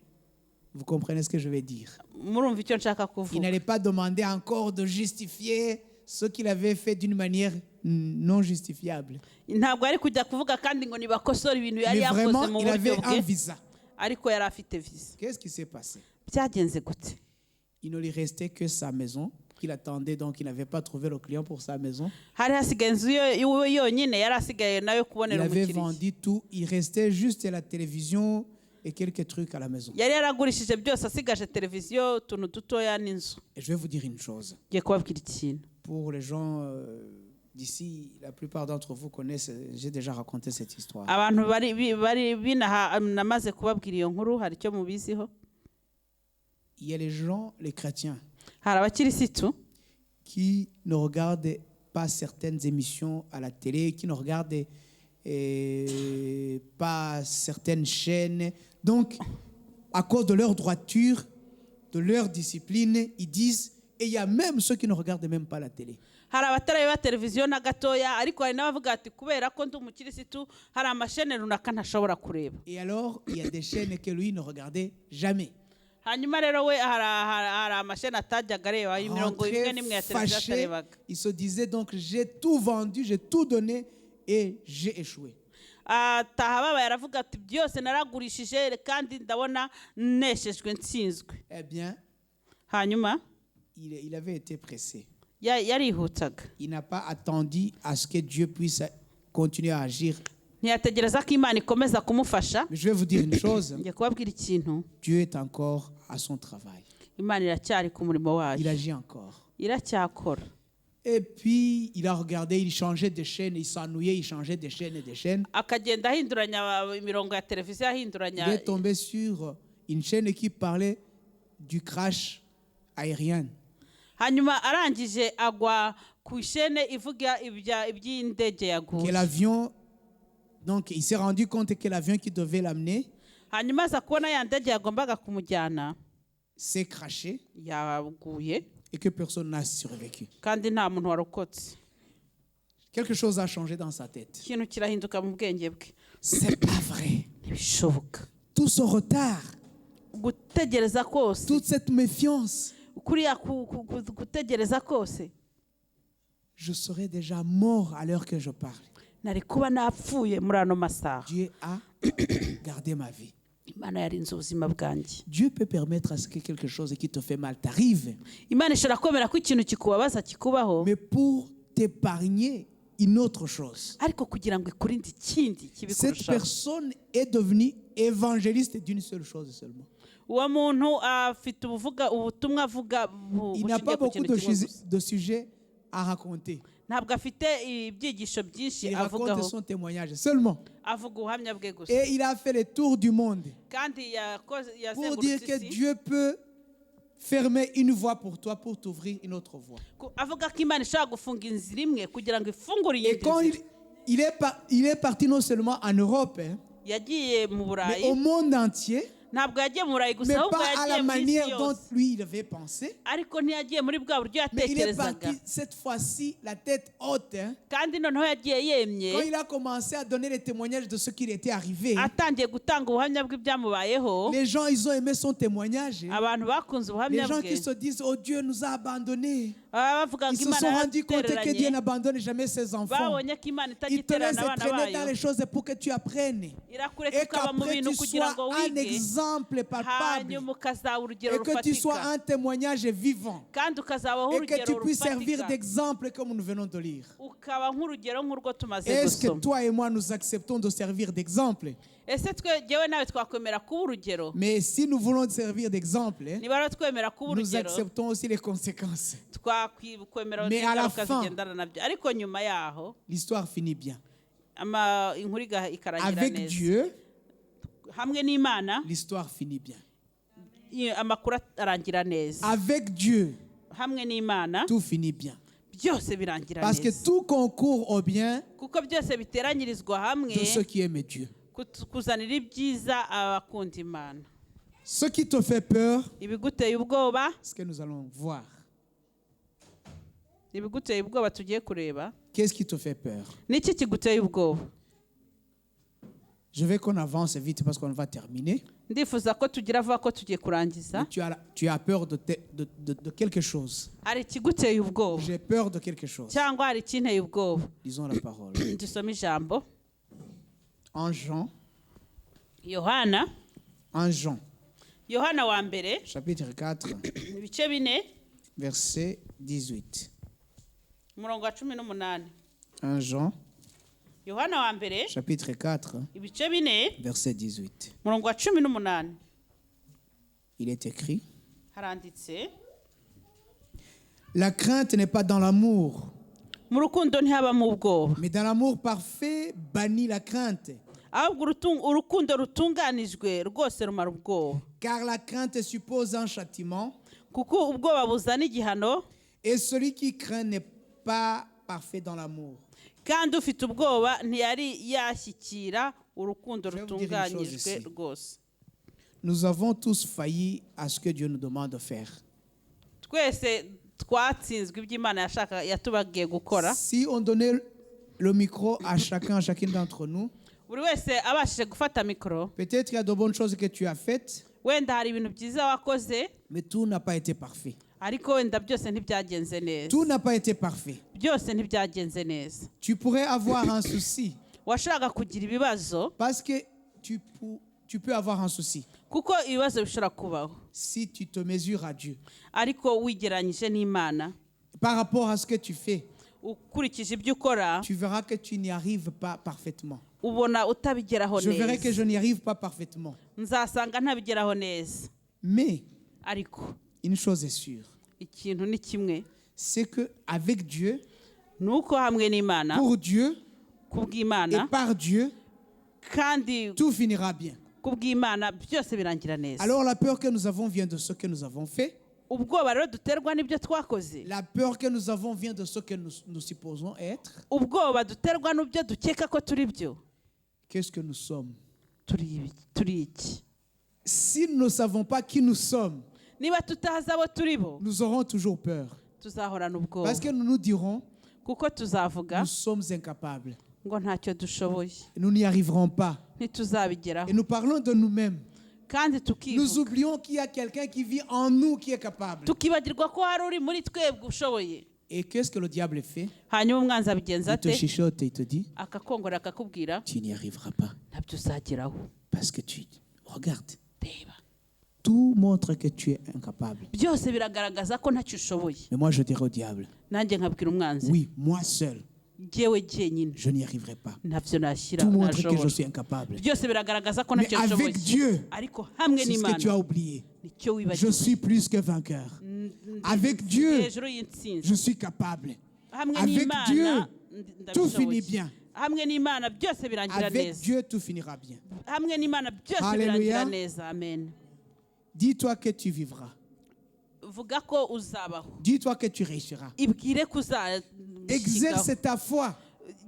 vous comprenez ce que je veux dire. Murumva icyo nshaka Il kuvuga. n'allait pas demander encore de justifier ce qu'il avait fait d'une manière non justifiable. ntabwo ari kujya kuvuga kandi ngo nibakosora ibintu yari Mais yakoze vraiment, mu il avait buryo un bwe visa. ariko yari afite visa. Qu'est-ce qui s'est passé? Byagenze gute? Il ne lui restait que sa maison qu'il attendait, donc il n'avait pas trouvé le client pour sa maison. hari hasigaye inzu iwe yonyine yari asigaye nayo Il kubonera avait umukiriya. vendu tout. Il restait juste la télévision et quelques trucs à la maison. yari yaragurishije byose asigaje televiziyo utuntu dutoya n'inzu. Et je vais vous dire une chose. Ngiye kubabwira ikintu. Pour les gens d'ici, la plupart d'entre vous connaissent, j'ai déjà raconté cette histoire. abantu bari binaha namaze kubabwira iyo nkuru, hari icyo mubiziho. Il y a les gens, les chrétiens, hari abakirisitu qui ne regardent pas certaines émissions à la télé, qui ne regardent pas certaines chaînes. Donc, à cause de leur droiture, de leur discipline, ils disent, et il y a même ceux qui ne regardent même pas la télé. hari abatareba televiziyo na gatoya, ariko hari n'abavuga ati kubera ko ndi umukirisitu hari amashene runaka ntashobora kureba. Et alors, il y a des chaînes que lui ne regardait jamais. hanyuma rero we hari amashene atajyaga areba, imirongo imwe n'imwe ya televiziyo Fâché, atarebaga. il se disait donc, j'ai tout vendu, j'ai tout donné et j'ai échoué. ataha babaye aravuga ati byose naragurishije kandi ndabona neshejwe nsinzwe. Eh bien, hanyuma il avait été pressé. yarihutaga, Il n'a pas attendu à ce que Dieu puisse continuer à agir. ntiyategereza ko Imana ikomeza kumufasha. Mais je vais vous dire une chose, ngiye kubabwira ikintu, Dieu est encore à son travail. Imana iracyari ku murimo Il wayo, agit encore. iracyakora. Et puis, il a regardé, il changeait de chaîne, il s'ennuyait, il changeait de chaîne et de chaîne. akagenda ahinduranya imirongo ya televiziyo, Il ahinduranya. est tombé sur une chaîne qui parlait du crash aérien. hanyuma arangije agwa ku ishene ivuga iby'indege Que yaguye. l'avion, donc il s'est rendu compte que l'avion qui devait l'amener hanyuma aza kubona ya ndege yagombaga kumujyana s'est crashé yaguye et que personne n'a survécu. kandi nta muntu warokotse. Quelque chose a changé dans sa tête. ikintu kirahinduka mu bwenge bwe. C'est pas vrai. ntibishoboka. Tout ce retard, gutegereza kose, toute cette méfiance, kuriya gutegereza kose, je serais déjà mort à l'heure que je parle. nari kuba napfuye muri ano masaha. Dieu a gardé ma vie. Imana yarinze ubuzima bwanjye. Dieu peut permettre à ce que quelque chose qui te fait mal t'arrive, Imana ishobora kwemera ko ikintu kikubabaza kikubaho, mais pour t'épargner une autre chose. ariko kugira ngo ikurinde ikindi kibi Cette kurushaho. personne est devenue évangéliste d'une seule chose seulement. uwo muntu afite ubutumwa avuga Il n'a pas bushingiye ku beaucoup kintu kimwe gusa. de sujets à raconter. ntabwo afite ibyigisho byinshi Il raconte avugaho, son témoignage seulement. avuga ubuhamya bwe gusa. Et il a fait le tour du monde kandi pour dire yazengurutse que isi, Dieu peut fermer une voie pour toi pour t'ouvrir une autre voie. avuga ko Imana ishobora gufunga inzira imwe kugira ngo ifungure Et iyindi quand nzira. il est parti non seulement en Europe, hein, yagiye mu mais Burayi, au monde entier, ntabwo yagiye mu Burayi gusa, mais ahubwo pas à la yagiye mu isi manière dont yose. lui il avait pensé. ariko ntiyagiye muri bwa buryo Mais il est yatekerezaga, parti cette fois-ci la tête haute. Hein. kandi noneho yagiye yemye, Quand il a commencé à donner les témoignages de ce qui lui était arrivé, atangiye gutanga ubuhamya bw'ibyamubayeho. les gens ils ont aimé son témoignage. Hein. abantu bakunze Les ubuhamya gens bwe, qui se disent, oh Dieu nous a abandonnés. baba bavuga Ils ngo se Imana sont rendus compte que Dieu yaradutereranye, n'abandonne jamais ses enfants. babonye ko Imana Il te laisse itagiterana abana traîner dans bayo, les choses pour que tu apprennes. irakureka Et ukaba mu qu'après bintu tu kugira sois ngo un wige, exemple palpable. hanyuma ukazaba urugero Et que tu sois rufatika, un témoignage vivant. kandi ukazabaho Et que tu urugero puisses servir rufatika, d'exemple comme nous venons de lire. ukaba nk'urugero nk'urwo tumaze Est-ce que gusoma. toi et moi nous acceptons de servir d'exemple? ese jyewe nawe twakwemera kuba urugero? Mais si nous voulons servir d'exemple, hein, niba rero twemera kuba nous urugero, acceptons aussi les conséquences. twakwemera Mais à la ingaruka fin, zigendana nabyo. ariko nyuma yaho L'histoire finit bien. inkuru ikarangira Avec neza. Dieu, hamwe n'Imana l'histoire finit bien. amakuru arangira neza. Avec Dieu, hamwe n'Imana tout finit bien. byose birangira Parce que neza, tout concourt au bien kuko byose biteranyirizwa hamwe de ceux qui aiment Dieu. kuzanira ibyiza abakunda Imana. Ce qui te fait peur, ibiguteye ubwoba, ce que nous allons voir. ibiguteye ubwoba tugiye kureba. Qu'est-ce qui te fait peur? Niki kiguteye ubwoba? Je veux qu'on avance vite parce qu'on va terminer. ndifuza ko tugira vuba ko tugiye kurangiza. Mais tu as peur de quelque chose. Hari ikiguteye ubwoba J'ai peur de quelque chose. cyangwa hari ikinteye ubwoba. Disons la parole. Dusome ijambo. En Jean, Yohana wa mbere chapitre 4, ibice 4 verset 18. umurongo wa 18. 1 Jean, Yohana wa mbere chapitre 4, ibice 4 verset 18. umurongo wa 18. Il est écrit, haranditse, la crainte n'est pas dans l'amour, mu rukundo ntihabamo ubwoba, mais dans l'amour parfait bannit la crainte. ahubwo urukundo rutunganijwe rwose rumara ubwoba. Car la crainte suppose un châtiment, kuko ubwoba buzana igihano, et celui qui craint n'est pas parfait dans l'amour. kandi ufite ubwoba ntiyari yashyikira urukundo Je vais vous dire une chose rutunganyijwe ici. rwose. Nous avons tous failli à ce que Dieu nous demande de faire. Twese twatsinzwe iby'Imana yatubagiye gukora. Si on donnait le micro à chacune d'entre nous, Buri wese abashije gufata mikoro, peut-être il y a de bonnes choses que tu as faites, wenda hari ibintu byiza wakoze, mais tout n'a pas été parfait. ariko wenda byose ntibyagenze neza. Tout n'a pas été parfait. Byose ntibyagenze neza. Tu pourrais avoir un souci, Washaka kugira ibibazo, parce que tu peux avoir un souci kuko ibibazo bishobora kubaho. si tu te mesures à Dieu. Ariko wigeranyije n'Imana, Par rapport à ce que tu fais, ukurikije ibyo ukora, tu verras que tu n'y arrives pas parfaitement. ubona utabigeraho Je verrai que neza. je n'y arrive pas parfaitement. Nzasanga ntabigeraho neza. Mais Ariko une chose est sûre, ikintu ni kimwe, c'est que avec Dieu, nuko hamwe n'Imana, pour Dieu et kubw'Imana, par Dieu, kandi tout finira bien. kubw'Imana byose birangira neza. Alors la peur que nous avons vient de ce que nous avons fait. Ubwoba rero duterwa n'ibyo twakoze. La peur que nous avons vient de ce que nous supposons être. Ubwoba duterwa n'ibyo dukeka ko turi byo. Qu'est-ce que nous sommes? Turi iki? Si nous ne savons pas qui nous sommes, Niba tutazi abo turi bo, nous aurons toujours peur. tuzahorana ubwoba. Parce que nous nous dirons, Kuko tuzavuga nous sommes incapables. ngo ntacyo dushoboye, Nous n'y arriverons pas. ntituzabigeraho. Et nous parlons de nous-mêmes. Kandi Nous tukivuga, oublions qu'il y a quelqu'un qui vit en nous qui est capable. tukibagirwa ko hari uri muri twebwe ushoboye. Et qu'est-ce que le diable fait? Hanyuma umwanzi abigenza Il te ate? chichote et il te dit, Akakongora akakubwira, tu n'y arriveras pas. ntabyo uzageraho. Parce que regarde, Reba, tout montre que tu es incapable. byose biragaragaza ko ntacyo ushoboye. Mais moi, je dirais au diable, Nanjye nkabwira umwanzi, oui, moi seul, jyewe jyenyine je n'y arriverai pas. ntabyo nashyira, Tout montre que je ntashobora. suis incapable. Byose biragaragaza ko Mais ntacyo ushoboye. avec Dieu, Ariko hamwe c'est ce que tu as n'Imana oublié. nicyo Je wibagiwe. suis plus que vainqueur. Avec Dieu, Hejuru y'intsinzi. je suis capable. Hamwe Avec n'Imana Dieu, tout ndabishoboye. finit bien. Hamwe n'Imana byose birangira Avec neza. Dieu, tout finira bien. Hamwe n'Imana byose Alléluia. birangira neza. Amen. Dis-toi que tu vivras. Vuga ko uzabaho. Dis-toi que tu réussiras. Ibwire ko Exerce uzashyikaho. ta foi.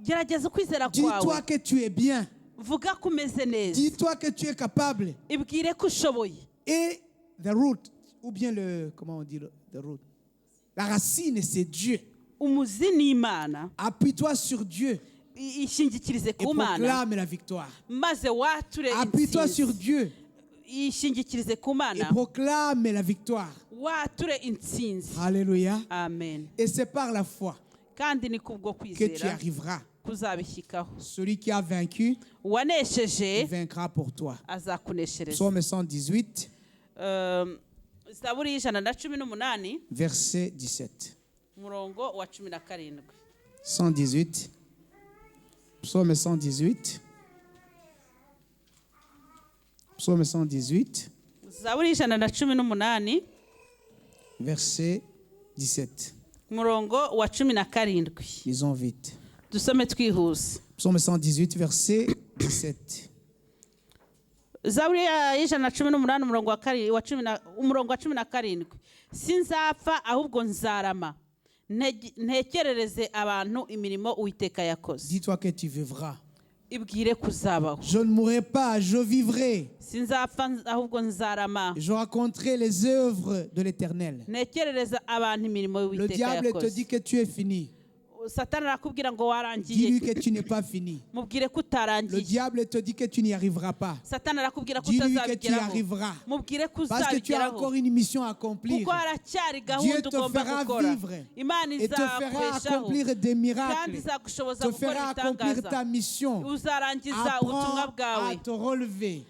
Gerageza ukwizera Dis-toi kwawe. que tu es bien. Vuga ko umeze neza. Dis-toi que tu es capable. Ibwire ko ushoboye. Et the root, ou bien comment on dit the root? La racine, c'est Dieu. Umuzi ni Imana. Appuie-toi sur Dieu Ishingikirize et ku Mana. proclame la victoire. Maze wature Appuie-toi sur intsinzi. Dieu Ishingikirize ku et Mana. proclame la victoire. Wature intsinzi. Alléluia. Amen. Et c'est par la foi Kandi ni kubwo que tu kwizera arriveras. kuzabishyikaho. Celui qui a vaincu, Uwanesheje il vaincra pour toi. azakuneshereza. Psaume 118, Zaburi y'Ijana-na-18, verset 17. umurongo wa 17. 118. Psaume 118. Psaume 118, Zaburi y'Ijana-na-18, verset 17. umurongo wa 17. Lisons vite. Dusome twihuse. Psaume 118, verset 17. Zaburi y'Ijana-na-18, umurongo wa 17. Sinzapfa ahubwo nzarama, ntekerereze abantu imirimo Uwiteka yakoze. Dis-toi que tu vivras. Ibwire kuzabaho. Je ne mourrai pas, je vivrai. Sinzapfa ahubwo nzarama, Je raconterai les œuvres de l'Éternel. ntekerereza abantu imirimo Le y'Uwiteka diable te yakoze. dit que tu es fini. satani arakubwira ngo warangiye Dis-lui que tu n'es pas fini. mubwire ko Le utarangiye diable te dit que tu n'y arriveras pas. satani arakubwira ko Dis-lui que tu y utazabigeraho arriveras. mubwire ko Parce que tu as uzabigeraho encore une mission à accomplir. kuko haracyari Dieu gahunda te ugomba fera gukora vivre imana et te fera izakweshaho accomplir des kandi miracles. izagushoboza Te gukora fera accomplir ibitangaza ta mission. uzarangiza ubutumwa Apprends bwawe à te relever.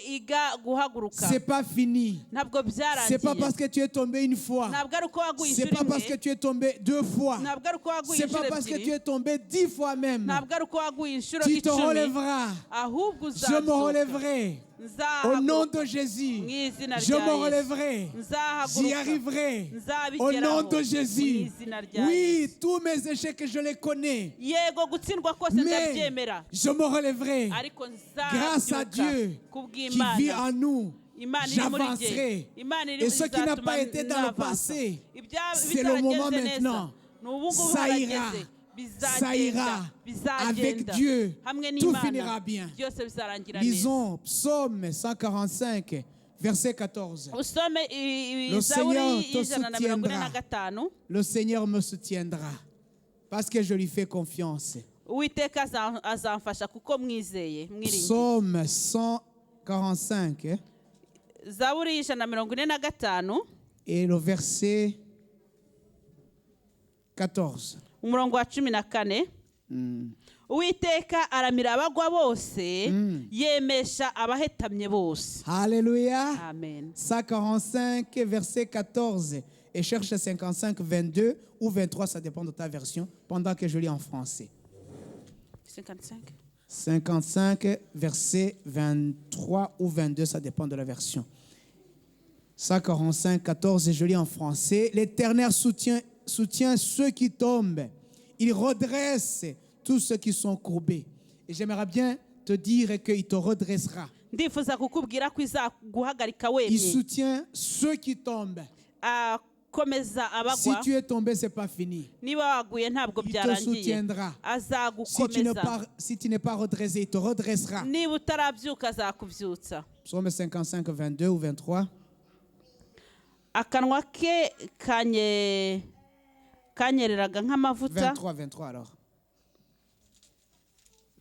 iga guhaguruka C'est pas fini. ntabwo C'est pas byarangiye parce que tu es tombé une fois. ntabwo ari uko waguye C'est inshuro pas parce que imwe tu es tombé 2 fois. ntabwo ari uko waguye C'est inshuro pas parce que tu ebyiri es tombé 10 fois même. ntabwo ari uko waguye inshuro Tu te icumi relèveras. ahubwo Je me uzazuka relèverai. Au nom nzahaguruka de Jésus. mu izina Je rya me yesu relèverai. J'y nzahaguruka arriverai. Au nzabigeraho nom de mu Jésus. izina rya Oui, yesu tous mes échecs, je les connais. yego gutsindwa kose Mais ndabyemera je me relèverai. ariko Grâce à nzabyuka Dieu qui vit kubw'imana en nous, imana iri muri jye j'avancerai. imana iri Et ce qui n'a izatuma pas été dans le navansa. passé, Ibya- c'est le moment bitarageze neza maintenant. ni ubu ngubu Ça ira. harageze Ça ira. bizagenda Avec Dieu, hamwe tout n'imana finira bien. byose bizarangira neza Lisons Psaume 145, verset 14. usome Le zaburi Seigneur te y'ijana na mirongo ine na soutiendra. gatanu Le Seigneur me soutiendra parce que je lui fais confiance. uwiteka azamfasha kuko mwizeye mwiringiye Psaume 145 zaburi y'ijana na mirongo ine na gatanu et le verset 14. umurongo wa cumi na kane uwiteka aramira abagwa bose yemesha abahetamye bose Alléluia. amen 145, verset 14. Et cherche 55, 22 ou 23, ça dépend de ta version, pendant que je lis en français. 55 55, verset 23 ou 22, ça dépend de la version. 145, 14, et je lis en français. L'Éternel soutient ceux qui tombent. Il redresse tous ceux qui sont courbés. Et j'aimerais bien te dire qu'il te redressera. ndifuza kukubwira ko izaguhagarika Il wemye soutient ceux qui tombent. akomeza Si abagwa tu es tombé, ce n'est pas fini. niba waguye ntabwo Il te byarangiye soutiendra. azagukomeza Si tu n'es pas redressé, il te redressera. niba utarabyuka azakubyutsa Psaume 55, 22 ou 23. akanwa ke kanyereraga nk'amavuta 23, 23 alors.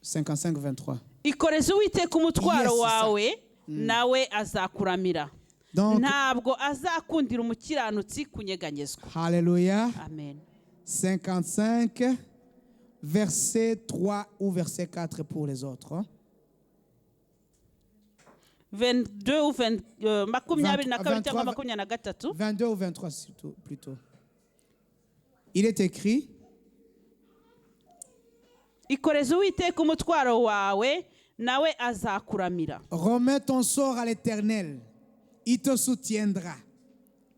55, 23. ikoreze uwiteka umutwaro Yes, wawe nawe azakuramira Donc, ntabwo azakundira umukiranutsi kunyeganyezwa Alléluia. amen 55, verset 3 ou verset 4 pour les autres. Hein. 22 ou makumyabiri na kabiri 23, cyangwa makumyabiri na gatatu 22 ou 23 plutôt. Il est écrit, ikoreze uwiteka umutwaro wawe nawe azakuramira remets ton sort à l'Éternel, il te soutiendra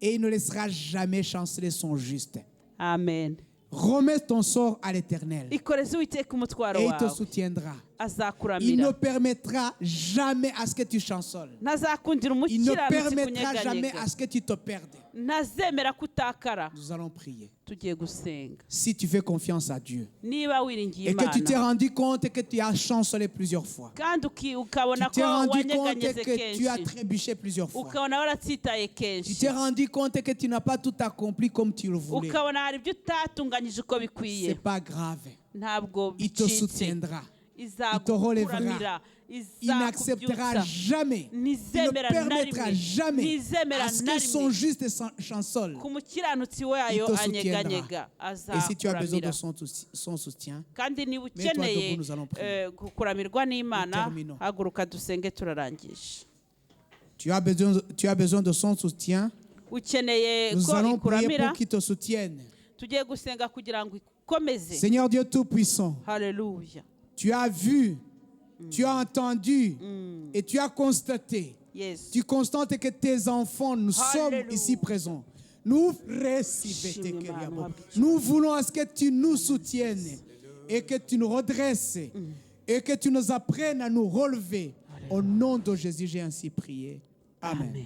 et il ne laissera jamais chanceler son juste. amen Remets ton sort à l'Éternel ikoreze uwiteka umutwaro et il te wawe soutiendra. Il ne azakuramira permettra jamais à ce que tu chanceles. ntazakundira Il ne umukiranutsi permettra jamais kunyeganyega à ce que tu te perdes. ntazemera kutakara Nous allons prier. tugiye gusenga Si tu fais confiance à Dieu niba wiringiye et que tu t'es imana rendu compte que tu as chancelé plusieurs fois, kandi ukabona tu t'es ko rendu compte wanyeganyeze que tu as kenshi trébuché plusieurs fois, ukabona waratsitaye tu kenshi t'es rendu compte que tu n'as pas tout accompli comme tu le voulais, ukabona hari ibyo utatunganyije uko c'est bikwiye pas grave. ntabwo Il te bicitse soutiendra. izagukuramira Il n'acceptera jamais, il ne ntizemera na permettra rimwe jamais ntizemera à ce na que son rimwe juste chancole. ku mukiranutsi wayo Il te anyeganyega Et si tu as besoin de azakuramira son soutien, kandi niba Mets-toi ukeneye debout, nous allons prier. kuramirwa n'imana Terminons. haguruka dusenge turarangije tu as besoin de son soutien, ukeneye nous ko allons prier ikuramira pour qu'il te soutienne. tugiye gusenga kugira ngo ikomeze Seigneur Dieu Tout-Puissant, haleluya tu as vu, tu as entendu et tu as constaté. yes Tu constates que tes enfants, nous sommes Alléluia. ici présents. Nous Nous voulons à ce que tu nous soutiennes et que tu nous redresses et que tu nous apprennes à nous relever. Au nom de Jésus, j'ai ainsi prié. Amen. amen